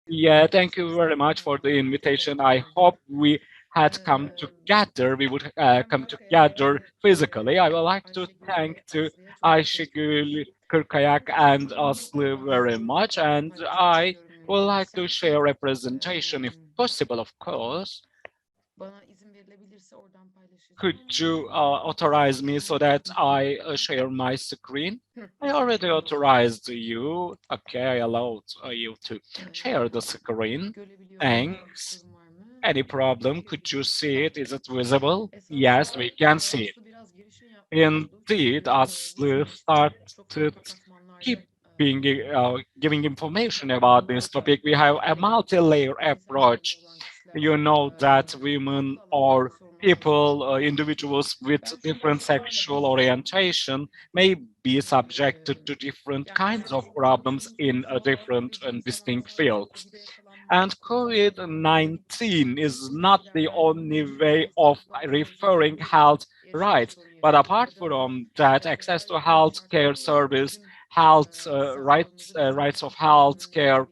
Yeah, thank you very much for the invitation. I hope we had come together. We would come together physically. I would like to thank to Ayşegül Kırkayak and Aslı very much, and I would like to share representation, if possible, of course. Could you authorize me so that I share my screen? I already authorized you. Okay, I allowed you to share the screen. Thanks. Any problem? Could you see it? Is it visible? Yes, we can see it. Indeed, Aslı started keeping giving information about this topic. We have a multi-layer approach. You know that women or people, individuals with different sexual orientation may be subjected to different kinds of problems in a different and distinct fields. And COVID-19 is not the only way of referring health rights, but apart from that, access to health care service, rights of health care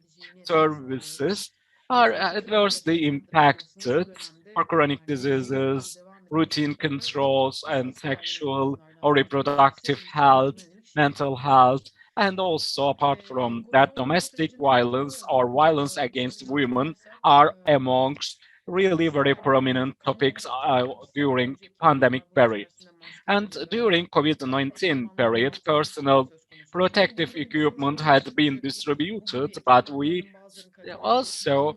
services are adversely impacted for chronic diseases, routine controls, and sexual or reproductive health, mental health, and also, apart from that, domestic violence or violence against women are amongst really very prominent topics during pandemic period. And during COVID-19 period, personal protective equipment had been distributed, but we also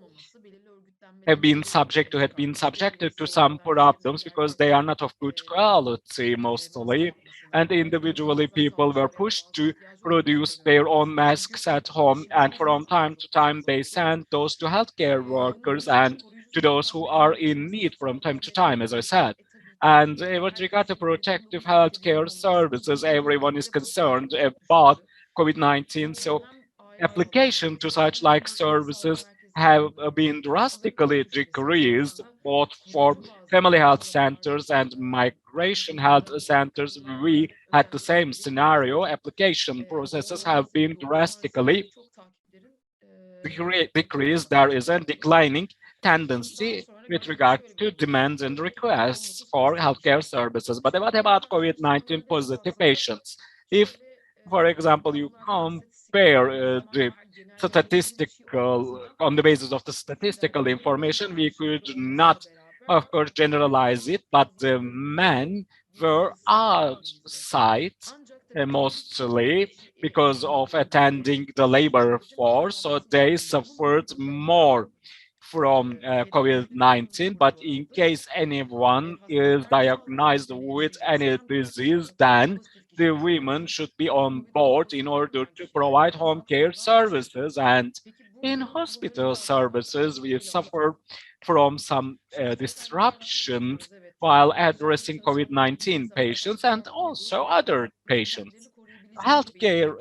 had been subjected to some problems because they are not of good quality mostly, and individually people were pushed to produce their own masks at home, and from time to time they sent those to healthcare workers and to those who are in need from time to time, as I said. And with regard to protective healthcare services, everyone is concerned about COVID-19, so application to such like services have been drastically decreased both for family health centers and migration health centers. We had the same scenario. Application processes have been drastically decreased. There is a declining tendency with regard to demands and requests for healthcare services. But what about COVID-19 positive patients? If, for example, you compare the statistical, on the basis of the statistical information, we could not, of course, generalize it, but the men were outside mostly because of attending the labor force, so they suffered more from COVID-19. But in case anyone is diagnosed with any disease, then the women should be on board in order to provide home care services. And in hospital services, we suffer from some disruptions while addressing COVID-19 patients and also other patients. Healthcare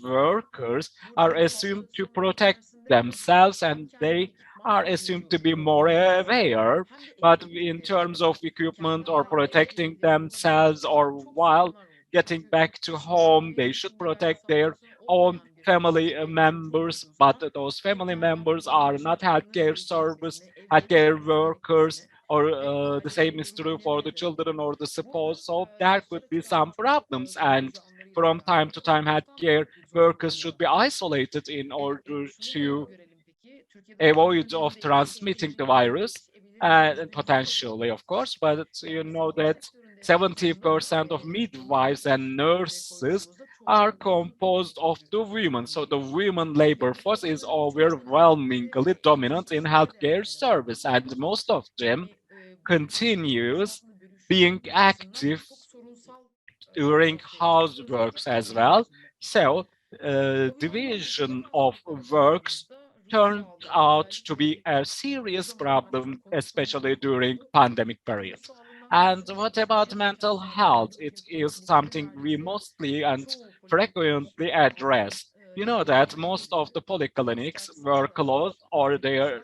workers are assumed to protect themselves and they are assumed to be more aware. But in terms of equipment or protecting themselves or while getting back to home, they should protect their own family members, but those family members are not healthcare workers, or the same is true for the children or the spouse. So there could be some problems, and from time to time, healthcare workers should be isolated in order to avoid of transmitting the virus, and potentially, of course. But you know that 70% of midwives and nurses are composed of the women. So the women labor force is overwhelmingly dominant in healthcare service, and most of them continues being active during houseworks as well. So division of works turned out to be a serious problem, especially during pandemic period. And what about mental health? It is something we mostly and frequently address. You know that most of the polyclinics were closed or their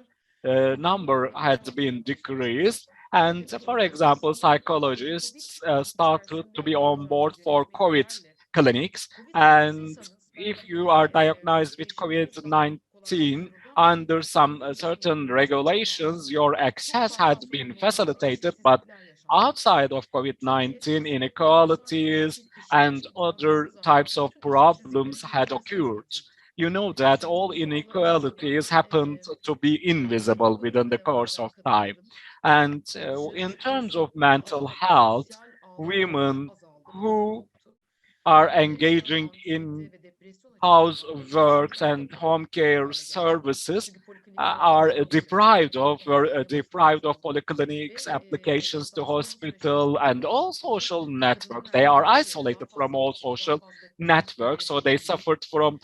number has been decreased. And for example, psychologists started to be on board for COVID clinics. And if you are diagnosed with COVID-19, COVID-19, under some certain regulations, your access had been facilitated, but outside of COVID-19, inequalities and other types of problems had occurred. You know that all inequalities happened to be invisible within the course of time. And in terms of mental health, women who are engaging in houseworks and home care services are deprived of polyclinics, applications to hospital, and all social networks. They are isolated from all social networks, so they suffered from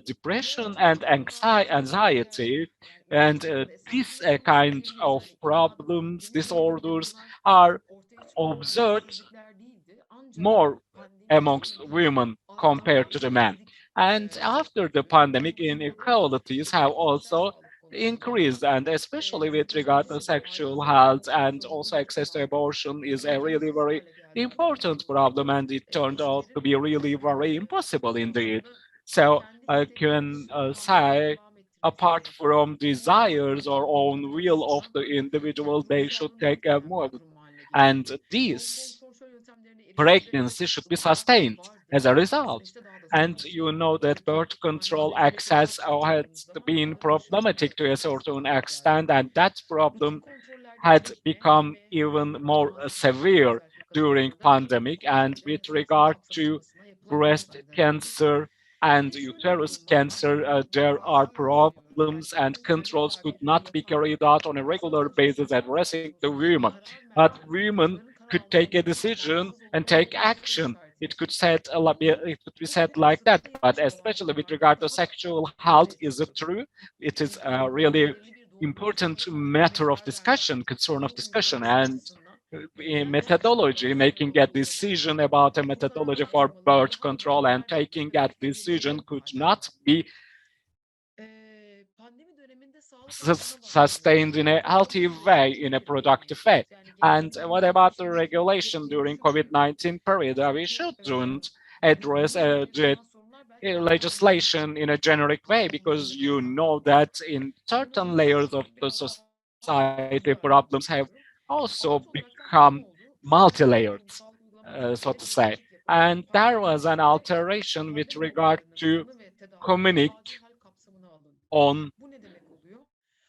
depression and anxiety. And these kind of problems, disorders, are observed more amongst women compared to the men. And after the pandemic, inequalities have also increased, and especially with regard to sexual health and also access to abortion is a really very important problem, and it turned out to be really very impossible indeed. So I can say, apart from desires or own will of the individual, they should take a move. And this pregnancy should be sustained as a result. And you know that birth control access has been problematic to a certain extent, and that problem had become even more severe during pandemic. And with regard to breast cancer and uterus cancer, there are problems and controls could not be carried out on a regular basis addressing the women. But women could take a decision and take action. It could be said like that, but especially with regard to sexual health, is it true? It is a really important matter of discussion, concern of discussion, and in methodology, making a decision about a methodology for birth control and taking that decision could not be sustained in a healthy way, in a productive way. And what about the regulation during COVID-19 period? We shouldn't address the legislation in a generic way, because you know that in certain layers of the society, problems have also become multi-layered, so to say. And there was an alteration with regard to communique on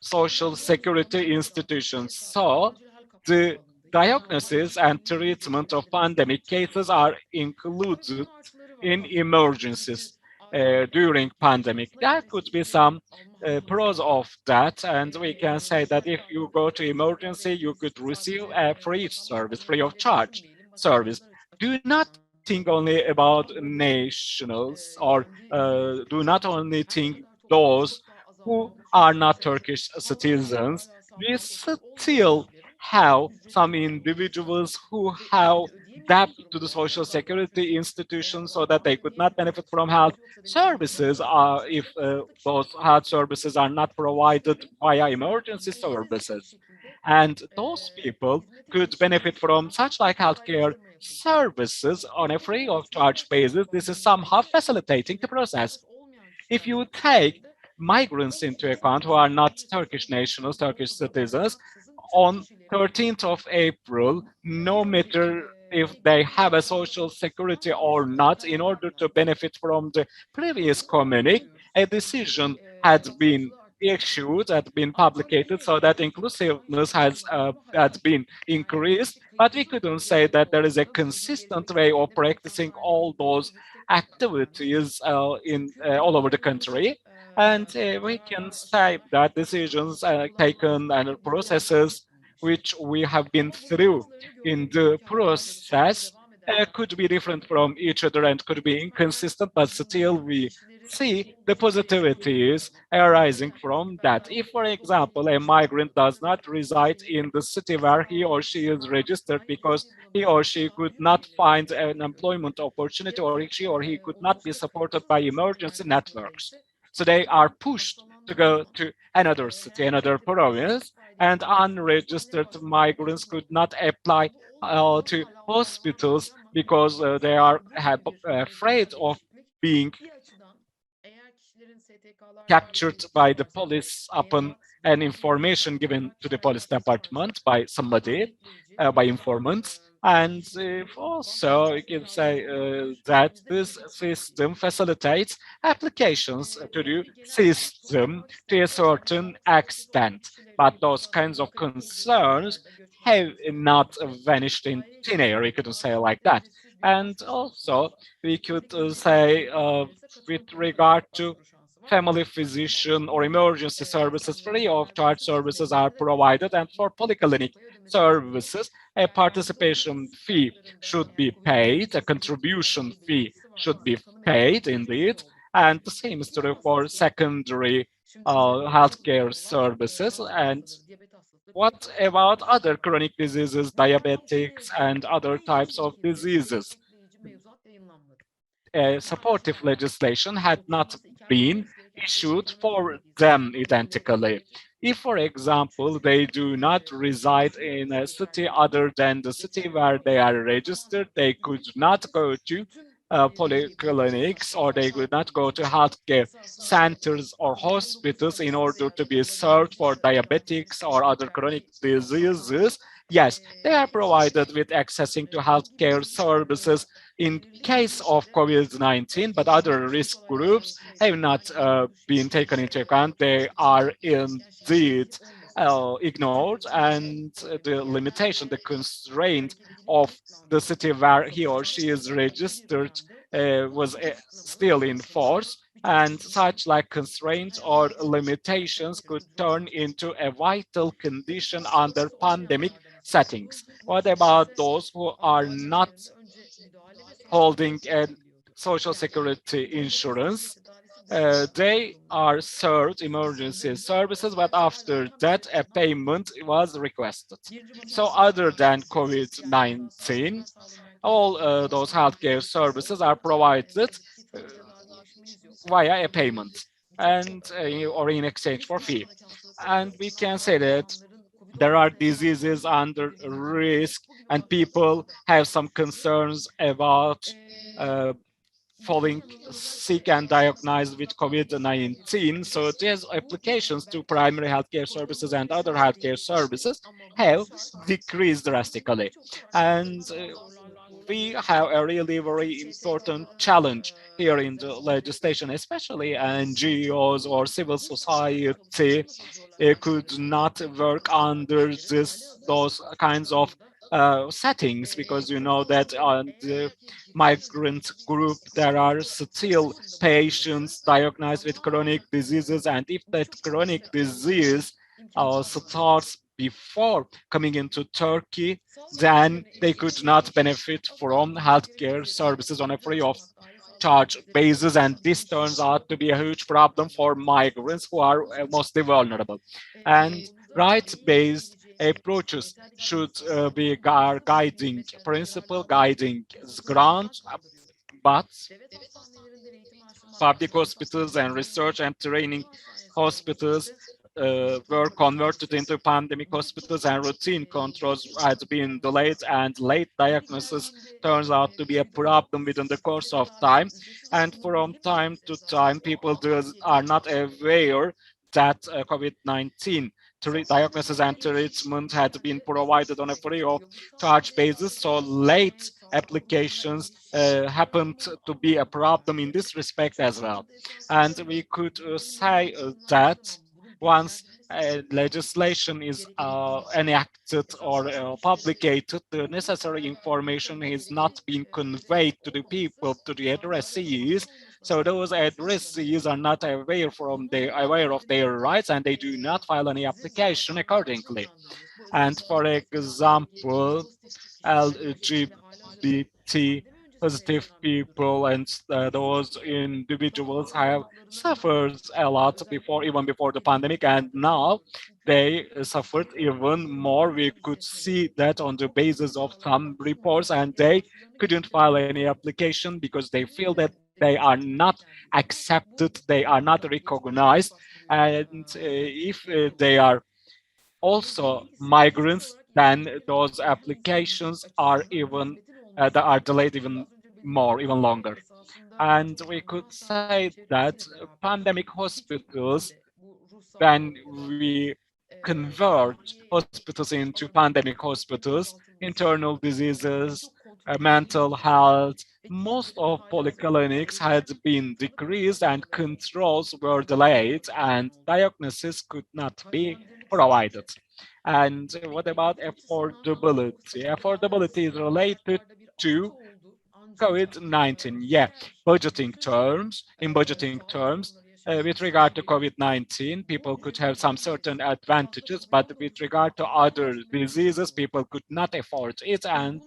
social security institutions. So the diagnosis and treatment of pandemic cases are included in emergencies during pandemic. There could be some pros of that, and we can say that if you go to emergency, you could receive a free service, free of charge service. Do not think only about nationals, or do not only think those who are not Turkish citizens. We still have some individuals who have debt to the social security institutions so that they could not benefit from health services if those health services are not provided via emergency services. And those people could benefit from such like healthcare services on a free of charge basis. This is somehow facilitating the process. If you take migrants into account who are not Turkish nationals, Turkish citizens, on 13th of April, no matter if they have a social security or not, in order to benefit from the previous communique, a decision had been issued, had been publicated, so that inclusiveness has been increased. But we couldn't say that there is a consistent way of practicing all those activities in all over the country. And we can say that decisions taken and processes which we have been through in the process could be different from each other and could be inconsistent, but still we see the positivities arising from that. If, for example, a migrant does not reside in the city where he or she is registered because he or she could not find an employment opportunity, or she or he could not be supported by emergency networks, so they are pushed to go to another city, another province, and unregistered migrants could not apply to hospitals because they are afraid of being captured by the police upon an information given to the police department by somebody, by informants. And also, you can say that this system facilitates applications to the system to a certain extent. But those kinds of concerns have not vanished in thin air, we could say like that. And also, we could say with regard to family physician or emergency services, free of charge services are provided. And for polyclinic services, a participation fee should be paid, a contribution fee should be paid indeed. And the same is true for secondary healthcare services. And what about other chronic diseases, diabetics, and other types of diseases? Supportive legislation had not been issued for them identically. If, for example, they do not reside in a city other than the city where they are registered, they could not go to polyclinics, or they could not go to healthcare centers or hospitals in order to be served for diabetics or other chronic diseases. Yes, they are provided with accessing to healthcare services in case of COVID-19, but other risk groups have not been taken into account. They are indeed ignored, and the limitation, the constraint of the city where he or she is registered was still in force, and such like constraints or limitations could turn into a vital condition under pandemic settings. What about those who are not holding a social security insurance? They are served emergency services, but after that, a payment was requested. So, other than COVID-19, all those healthcare services are provided uh, via a payment and or in exchange for fee. And we can say that there are diseases under risk, and people have some concerns about uh, falling sick and diagnosed with COVID-19. So these applications to primary healthcare services and other healthcare services have decreased drastically. And we have a really very important challenge here in the legislation, especially NGOs or civil society could not work under those kinds of settings, because you know that on the migrant group there are still patients diagnosed with chronic diseases, and if that chronic disease starts before coming into Turkey, then they could not benefit from healthcare services on a free of charge basis, and this turns out to be a huge problem for migrants who are mostly vulnerable. And right-based approaches should be our guiding principle, guiding grant, but public hospitals and research and training hospitals were converted into pandemic hospitals, and routine controls had been delayed, and late diagnosis turns out to be a problem within the course of time. And from time to time, people are not aware that COVID-19 diagnosis and treatment had been provided on a free of charge basis. So late applications happened to be a problem in this respect as well. And we could say that once legislation is enacted or publicated, the necessary information is not being conveyed to the people, to the addressees. So those addressees are not aware of their rights, and they do not file any application accordingly. And for example, LGBT positive people and those individuals have suffered a lot before, even before the pandemic, and now they suffered even more. We could see that on the basis of some reports, and they couldn't file any application because they feel that they are not accepted, they are not recognized, and if they are also migrants, then those applications are even that are delayed even more, even longer. And we could say that pandemic hospitals, when we convert hospitals into pandemic hospitals, internal diseases, mental health, most of polyclinics had been decreased and controls were delayed and diagnosis could not be provided. And what about affordability? Affordability is related to COVID-19. Yeah, budgeting terms, in budgeting terms, with regard to COVID-19, people could have some certain advantages, but with regard to other diseases, people could not afford it and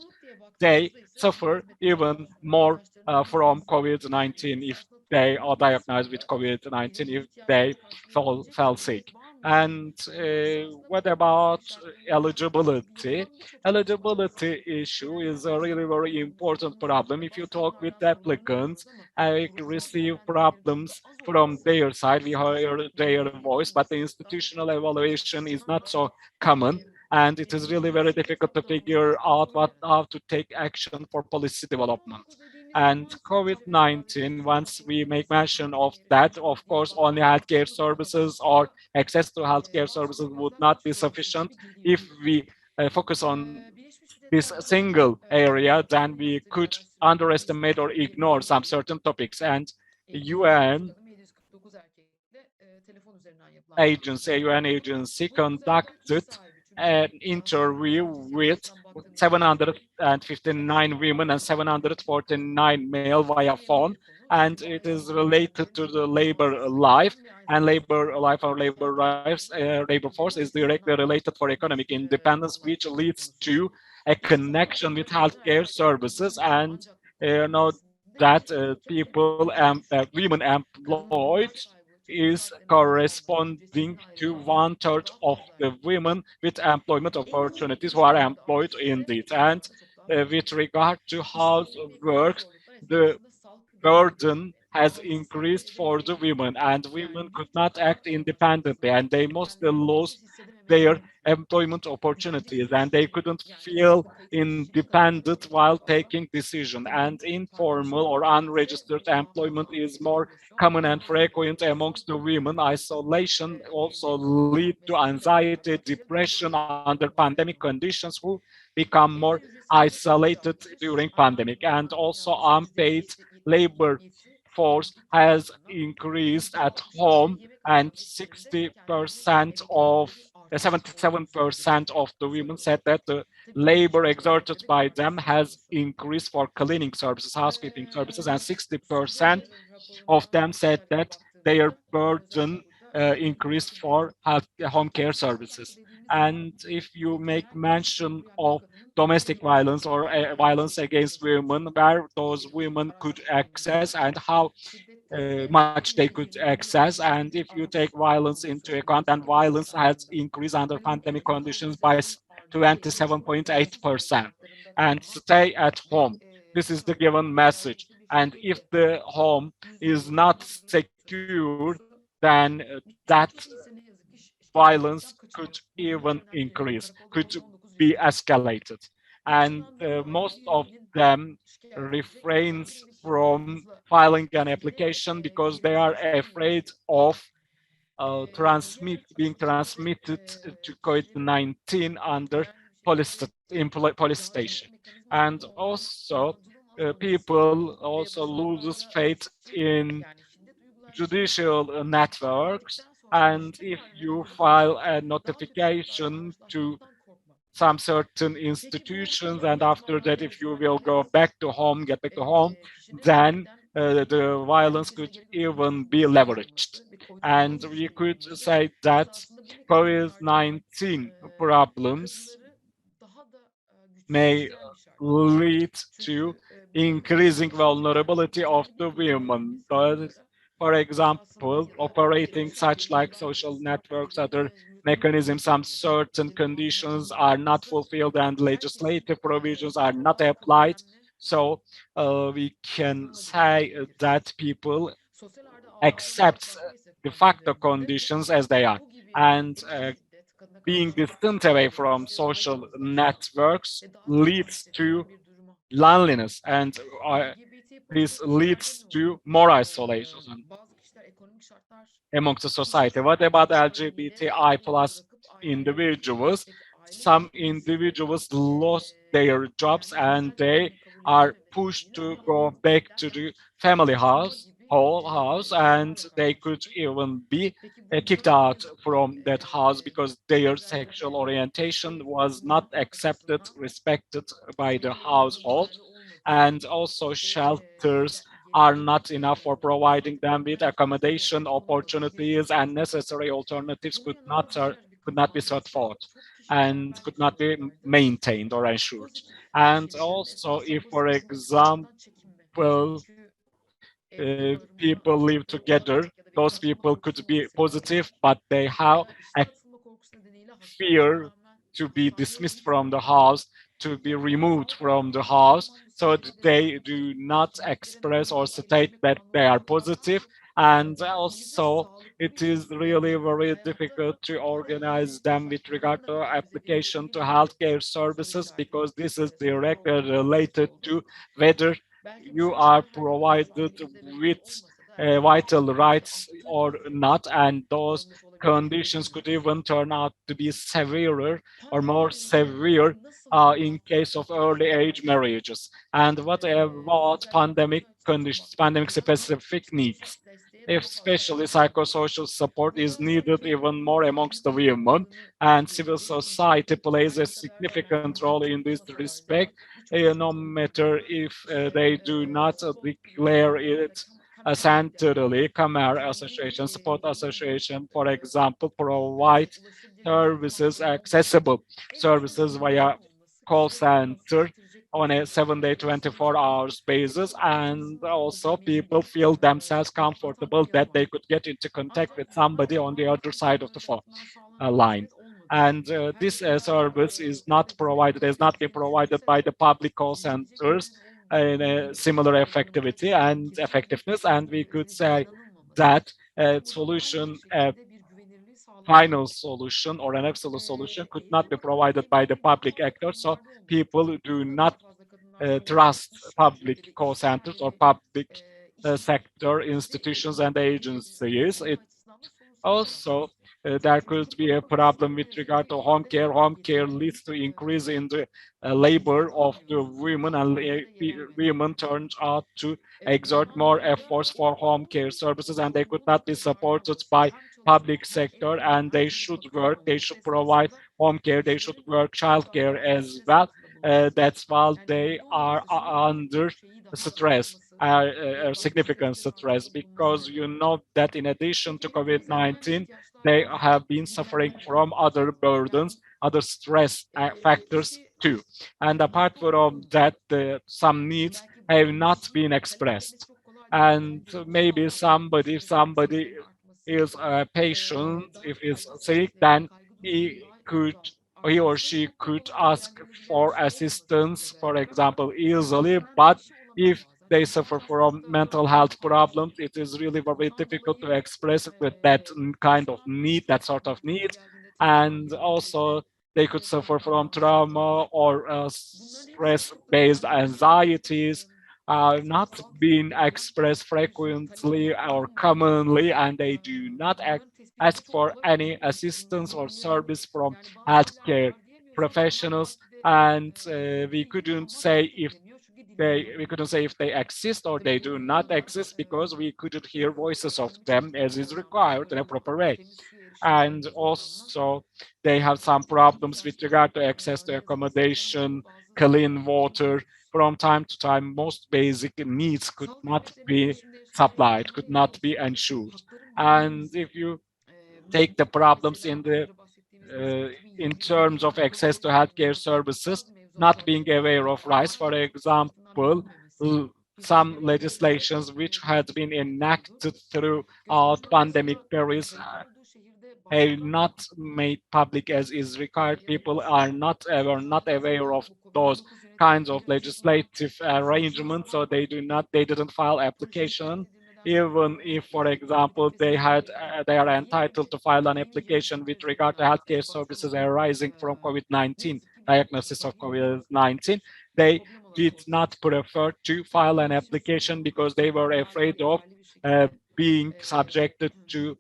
they suffer even more from COVID-19 if they are diagnosed with COVID-19, if they fell sick. And what about eligibility? Eligibility issue is a really very important problem. If you talk with applicants, I receive problems from their side. We hear their voice, but the institutional evaluation is not so common and it is really very difficult to figure out how to take action for policy development. And COVID-19, once we make mention of that, of course, only healthcare services or access to healthcare services would not be sufficient. If we focus on this single area, then we could underestimate or ignore some certain topics. And UN UN agency conducted an interview with 759 women and 749 male via phone, and it is related to the labor life. And labor life or labor force is directly related for economic independence, which leads to a connection with healthcare services and know that women employed is corresponding to one third of the women with employment opportunities who are employed indeed. And with regard to housework, the burden has increased for the women and women could not act independently and they mostly lost their employment opportunities and they couldn't feel independent while taking decision and informal or unregistered employment is more common and frequent amongst the women. Isolation also lead to anxiety, depression under pandemic conditions who become more isolated during pandemic and also unpaid labor force has increased at home and 60% of 77% of the women said that the labor exerted by them has increased for cleaning services, housekeeping services, and 60% of them said that their burden increased for home care services. And if you make mention of domestic violence or violence against women, where those women could access and how much they could access. And if you take violence into account, then violence has increased under pandemic conditions by 27.8%. And stay at home. This is the given message. And if the home is not secured, then that violence could even increase, could be escalated. And most of them refrains from filing an application because they are afraid of being transmitted to COVID-19 under police station. And also, people also loses faith in judicial networks. And if you file a notification to some certain institutions, and after that, if you will get back to home, then the violence could even be leveraged. And we could say that COVID-19 problems may lead to increasing vulnerability of the women. But, for example, operating such like social networks, other mechanisms, some certain conditions are not fulfilled and legislative provisions are not applied. So we can say that people accept de facto conditions as they are. And being distant away from social networks leads to loneliness and this leads to more isolation amongst the society. What about LGBTI plus individuals? Some individuals lost their jobs and they are pushed to go back to the family house, whole house, and they could even be kicked out from that house because their sexual orientation was not accepted, respected by the household. And also shelters are not enough for providing them with accommodation opportunities, and necessary alternatives could not be set forth and could not be maintained or ensured. And also, if, for example, people live together, those people could be positive, but they have a fear to be dismissed from the house, to be removed from the house, so they do not express or state that they are positive. And also, it is really very difficult to organize them with regard to application to healthcare services because this is directly related to whether you are provided with vital rights or not, and those conditions could even turn out to be severer or more severe in case of early age marriages. And what about pandemic conditions, pandemic specific needs? Especially psychosocial support is needed even more amongst the women, and civil society plays a significant role in this respect, no matter if they do not declare it centrally. Khmer Association, Support Association, for example, provide services, accessible services via call center on a 7-day, 24 hours basis. And also people feel themselves comfortable that they could get into contact with somebody on the other side of the phone line. And this service has not been provided by the public call centers in a similar effectivity and effectiveness. And we could say that a solution, a final solution or an absolute solution could not be provided by the public actor. So people do not trust public call centers or public sector institutions and agencies. It also, there could be a problem with regard to home care. Home care leads to increase in the labor of the women, and women turn out to exert more efforts for home care services, and they could not be supported by public sector. And they should work. They should provide home care. They should work childcare as well. That's why they are under stress, significant stress, because you know that in addition to COVID-19, they have been suffering from other burdens, other stress factors too. And apart from that, some needs have not been expressed. And maybe if somebody is a patient, if he's sick, then could he or she could ask for assistance, for example, easily. But if they suffer from mental health problems, it is really very difficult to express with that kind of need, that sort of need. And also, they could suffer from trauma or stress-based anxieties, not being expressed frequently or commonly, and they do not ask for any assistance or service from healthcare professionals. And we couldn't say if they exist or they do not exist because we couldn't hear voices of them as is required in a proper way. And also, they have some problems with regard to access to accommodation, clean water. From time to time, most basic needs could not be supplied, could not be ensured. And if you take the problems in terms of access to healthcare services, not being aware of rights, for example, some legislations which had been enacted throughout pandemic periods have not made public as is required. People are not aware of those kinds of legislative arrangements, so they didn't file application. Even if, for example, they are entitled to file an application with regard to healthcare services arising from COVID-19, diagnosis of COVID-19, they did not prefer to file an application because they were afraid of uh, being subjected to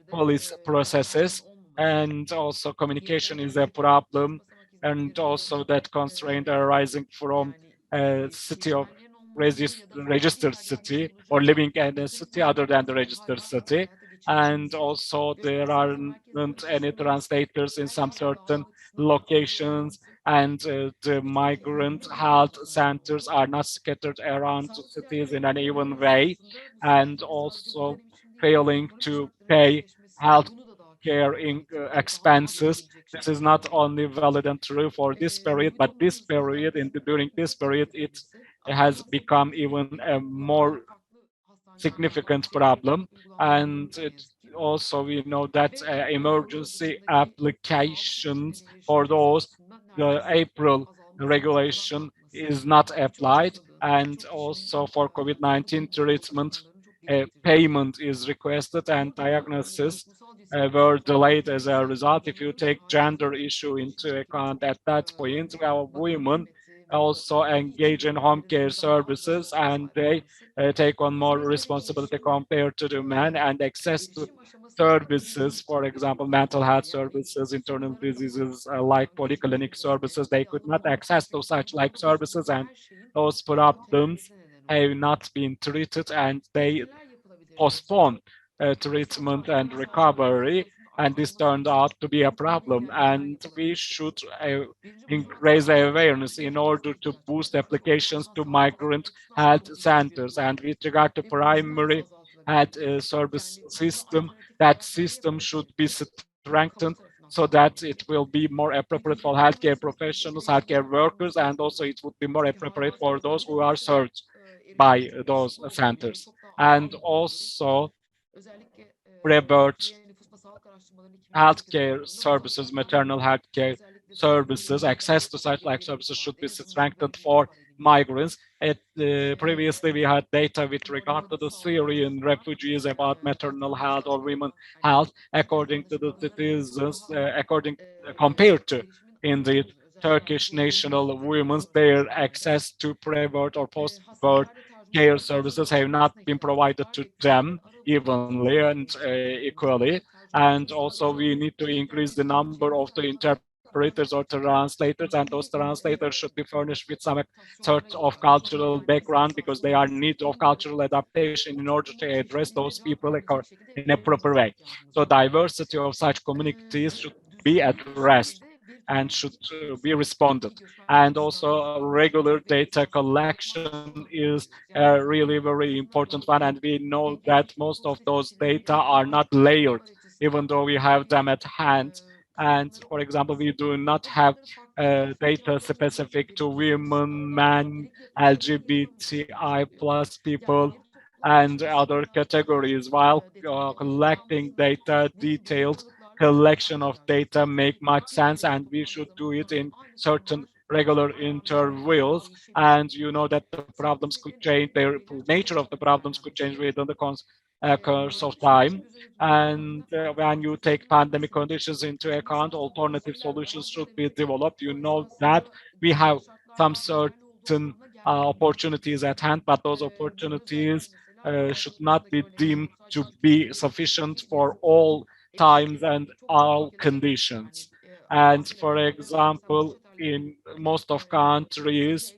police processes. And also communication is a problem, and also that constraint arising from a city of registered city or living in a city other than the registered city. And also there aren't any translators in some certain locations, and the migrant health centers are not scattered around cities in an even way, and also failing to pay health care expenses. This is not only valid and true for this period, but this period, during this period, it has become even a more significant problem. And it also, we know that emergency applications for those, the April regulation is not applied. And also for COVID-19 treatment, payment is requested and diagnosis were delayed as a result. If you take gender issue into account at that point, well, women also engage in home care services, and they take on more responsibility compared to the men, and access to services, for example, mental health services, internal diseases like polyclinic services, they could not access to such like services, and those problems have not been treated, and they postpone treatment and recovery, and this turned out to be a problem. And we should raise awareness in order to boost applications to migrant health centers. And with regard to primary health service system, that system should be strengthened so that it will be more appropriate for healthcare professionals, healthcare workers, and also it would be more appropriate for those who are served by those centers. And also rebirth healthcare services, maternal healthcare services, access to such like services should be strengthened for migrants. Previously, we had data with regard to the Syrian refugees about maternal health or women health, according to the citizens, compared to in the Turkish national women's, their access to pre-birth or post-birth care services have not been provided to them evenly and equally. And also we need to increase the number of the interpreters or translators, and those translators should be furnished with some sort of cultural background, because they are in need of cultural adaptation in order to address those people in a proper way. So diversity of such communities should be addressed and should be responded. And also regular data collection is a really very important one, and we know that most of those data are not layered, even though we have them at hand. And for example, we do not have data specific to women, men, LGBTI plus people, and other categories. While collecting data, detailed collection of data make much sense, and we should do it in certain regular intervals. And you know that the problems could change, the nature of the problems could change within the course of time. And when you take pandemic conditions into account, alternative solutions should be developed. You know that we have some certain opportunities at hand, but those opportunities should not be deemed to be sufficient for all times and all conditions. And for example, in most of countries,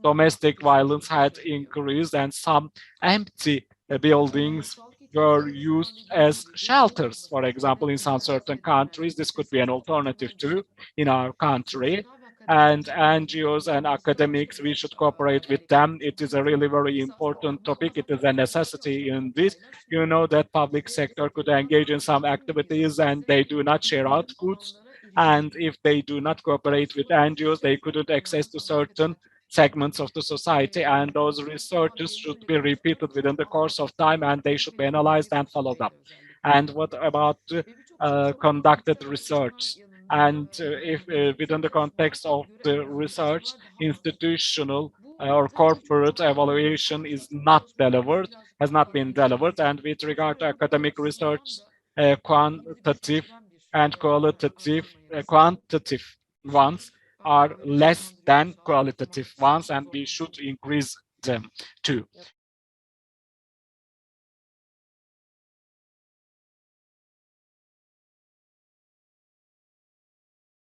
domestic violence had increased, and some empty buildings were used as shelters. For example, in some certain countries, this could be an alternative too in our country. And NGOs and academics, we should cooperate with them. It is a really very important topic. It is a necessity in this. You know that public sector could engage in some activities and they do not share out goods. And if they do not cooperate with NGOs, they couldn't access to certain segments of the society, and those researches should be repeated within the course of time, and they should be analyzed and followed up. And what about conducted research? And if within the context of the research, institutional or corporate evaluation is not delivered, has not been delivered. And with regard to academic research, quantitative and qualitative, quantitative ones are less than qualitative ones, and we should increase them too.